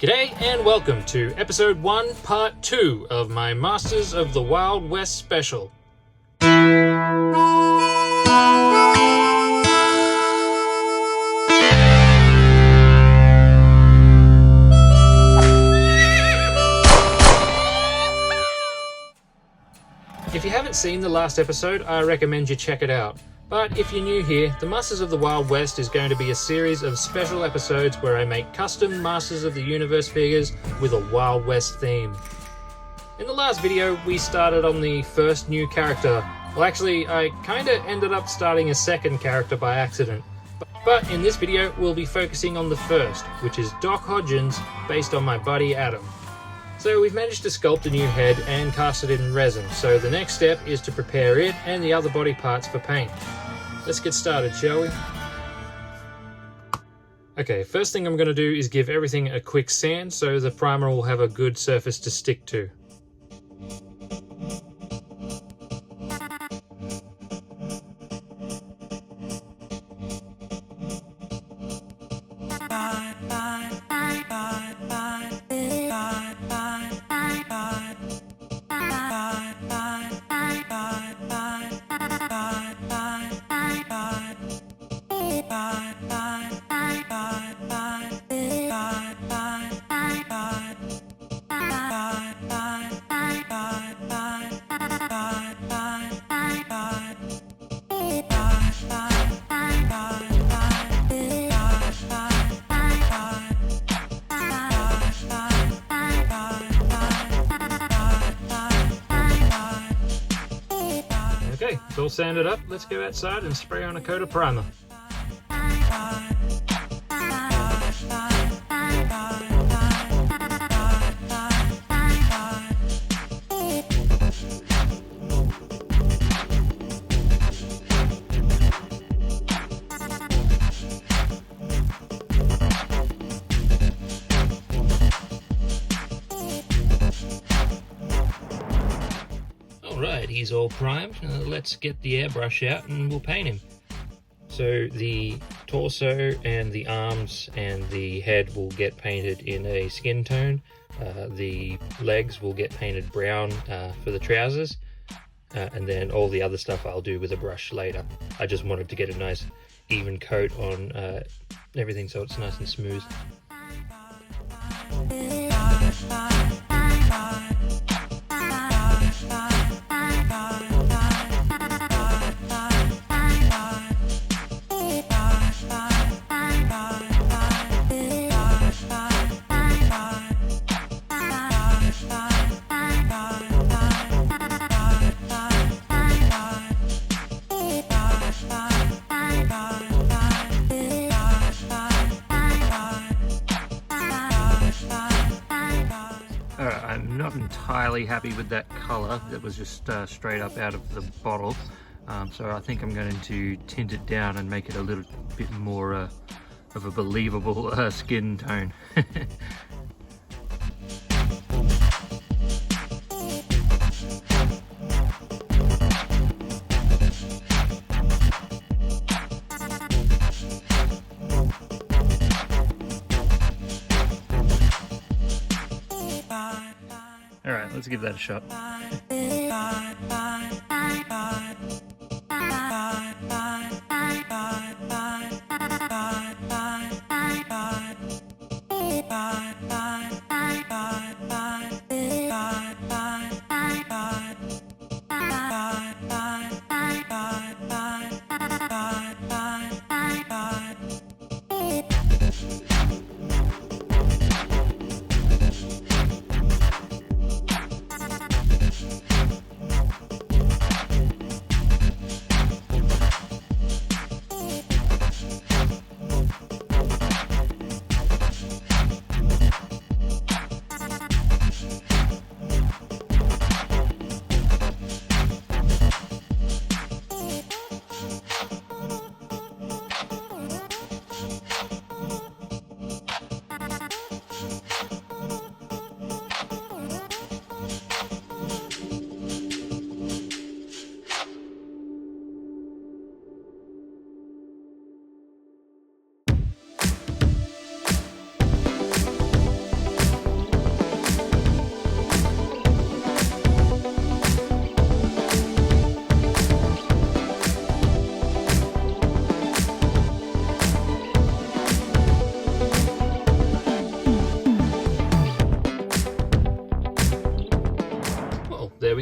G'day and welcome to episode 1 part 2 of my Masters of the Wild West special. If you haven't seen the last episode, I recommend you check it out. But if you're new here, the Masters of the Wild West is going to be a series of special episodes where I make custom Masters of the Universe figures with a Wild West theme. In the last video, we started on the first new character. Well, actually, I kinda ended up starting a second character by accident. But in this video, we'll be focusing on the first, which is Doc Hodgins, based on my buddy Adam. So we've managed to sculpt a new head and cast it in resin, so the next step is to prepare it and the other body parts for paint. Let's get started, shall we? Okay, first thing I'm going to do is give everything a quick sand so the primer will have a good surface to stick to. Okay, it's all sanded up. Let's go outside and spray on a coat of primer. Alright, he's all primed. Let's get the airbrush out and we'll paint him. So the torso and the arms and the head will get painted in a skin tone. The legs will get painted brown for the trousers. And then all the other stuff I'll do with a brush later. I just wanted to get a nice even coat on everything so it's nice and smooth. Alright, I'm not entirely happy with that colour that was just straight up out of the bottle, so I think I'm going to tint it down and make it a little bit more of a believable skin tone. Alright, let's give that a shot.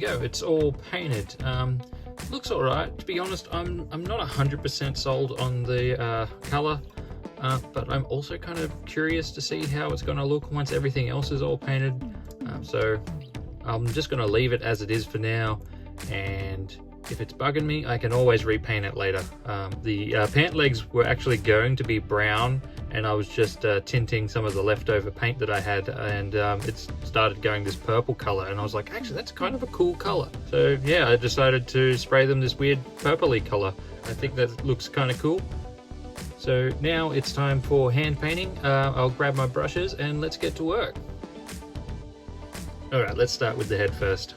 go, it's all painted. Looks alright. To be honest, I'm not 100% sold on the colour, but I'm also kind of curious to see how it's going to look once everything else is all painted. So I'm just going to leave it as it is for now, and if it's bugging me, I can always repaint it later. The pant legs were actually going to be brown, and I was just tinting some of the leftover paint that I had, and it started going this purple color, and I was like, actually that's kind of a cool color. So yeah, I decided to spray them this weird purpley color. I think that looks kind of cool. So now it's time for hand painting. I'll grab my brushes and let's get to work. Alright, let's start with the head first.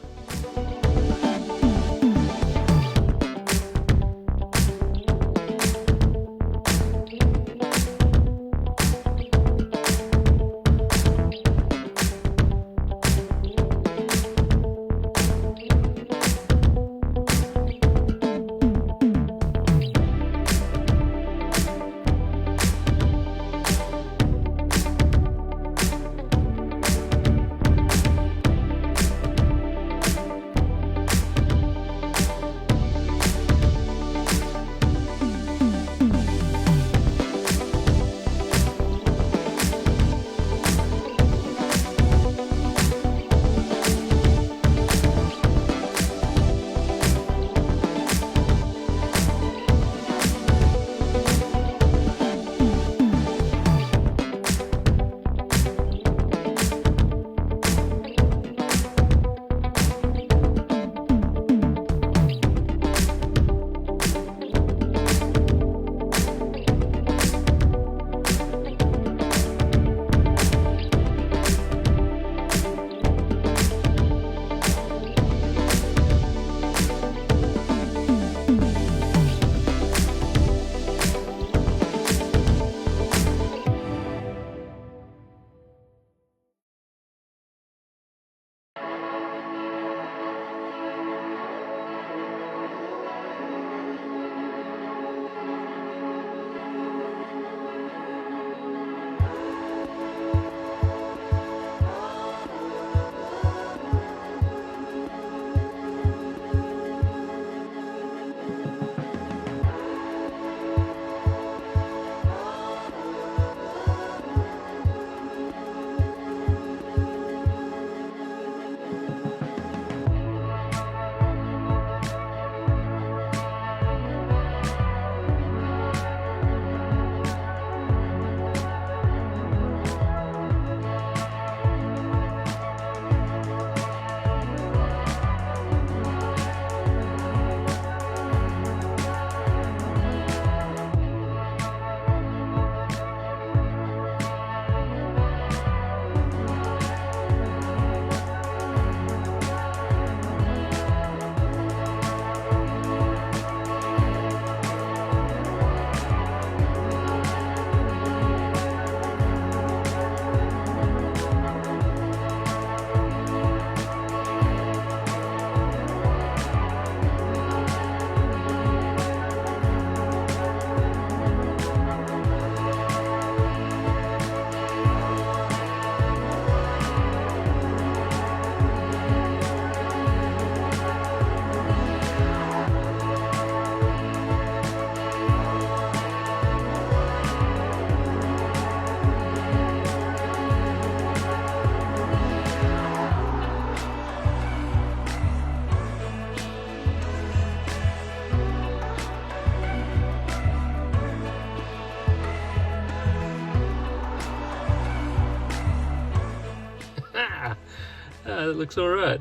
It looks alright.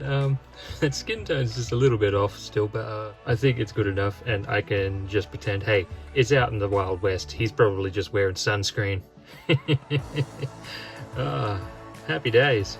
That skin tone's just a little bit off still, but I think it's good enough, and I can just pretend, hey, it's out in the Wild West. He's probably just wearing sunscreen. Happy days.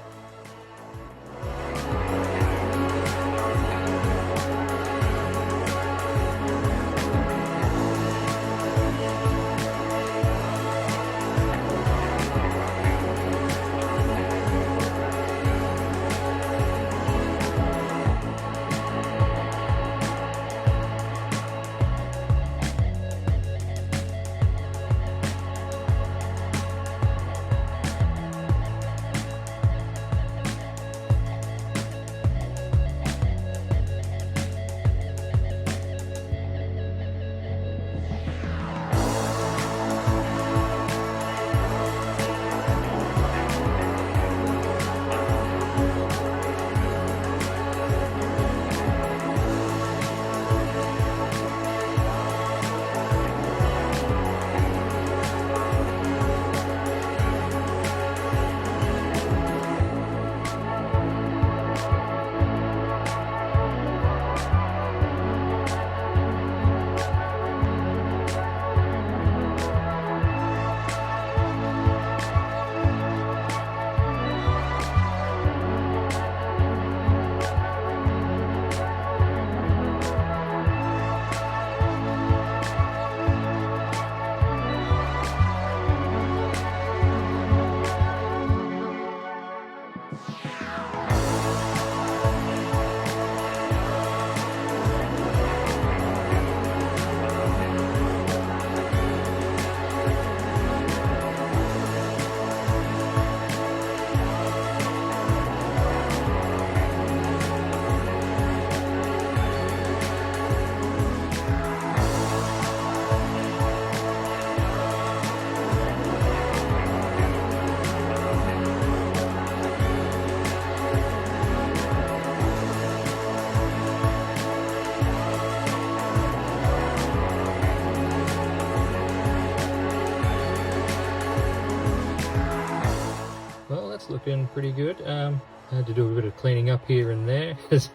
It's looking pretty good. I had to do a bit of cleaning up here and there, as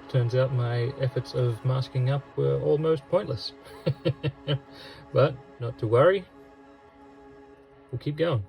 turns out my efforts of masking up were almost pointless. But not to worry, we'll keep going.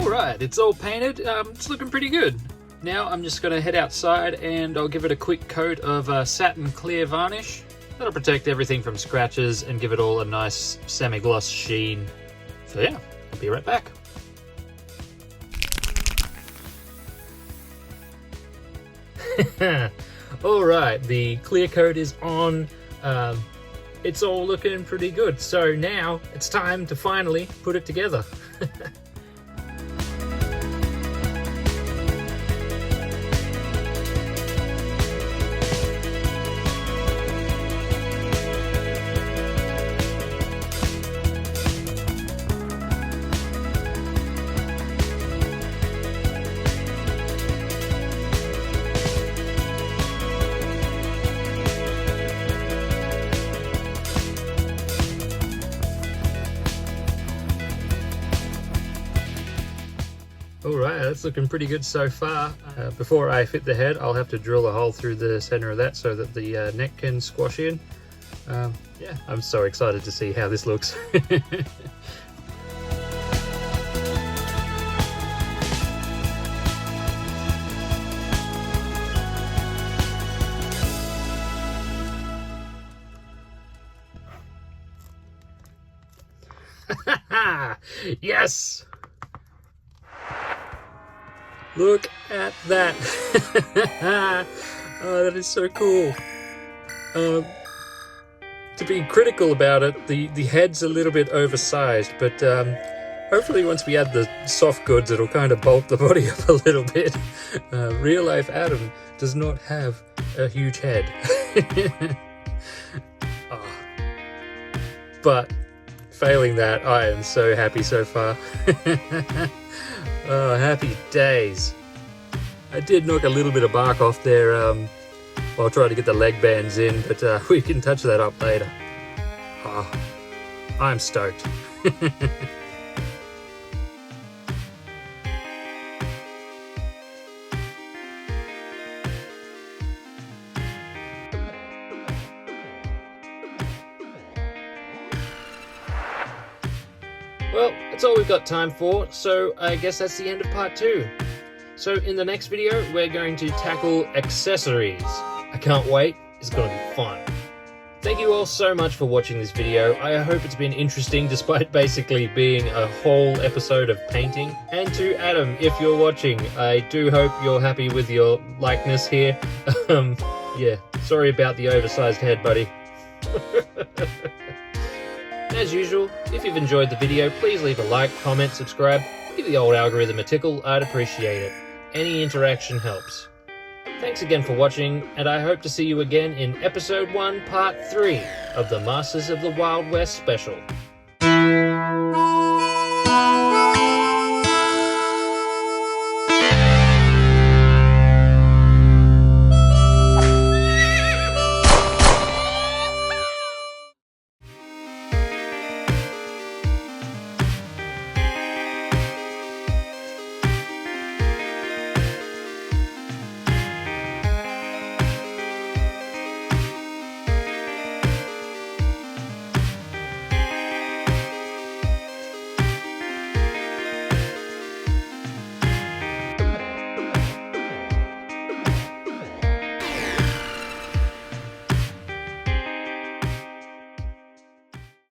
Alright, it's all painted. It's looking pretty good. Now I'm just going to head outside and I'll give it a quick coat of satin clear varnish. That'll protect everything from scratches and give it all a nice semi-gloss sheen. So yeah, I'll be right back. Alright, the clear coat is on. It's all looking pretty good. So now it's time to finally put it together. It's looking pretty good so far. Before I fit the head, I'll have to drill a hole through the center of that so that the neck can squash in. Yeah, I'm so excited to see how this looks. Yes! Look at that! Oh, that is so cool. To be critical about it, the head's a little bit oversized, but hopefully once we add the soft goods, it'll kind of bulk the body up a little bit. Real life Adam does not have a huge head. Oh. But failing that, I am so happy so far. Oh, happy days. I did knock a little bit of bark off there while trying to get the leg bands in, but we can touch that up later. Oh, I'm stoked. Well, that's all we've got time for, so I guess that's the end of part 2. So in the next video, we're going to tackle accessories. I can't wait, it's gonna be fun. Thank you all so much for watching this video. I hope it's been interesting despite basically being a whole episode of painting. And to Adam, if you're watching, I do hope you're happy with your likeness here. Yeah, sorry about the oversized head, buddy. As usual, if you've enjoyed the video, please leave a like, comment, subscribe, give the old algorithm a tickle, I'd appreciate it. Any interaction helps. Thanks again for watching, and I hope to see you again in Episode 1, Part 3 of the Masters of the Wild West special.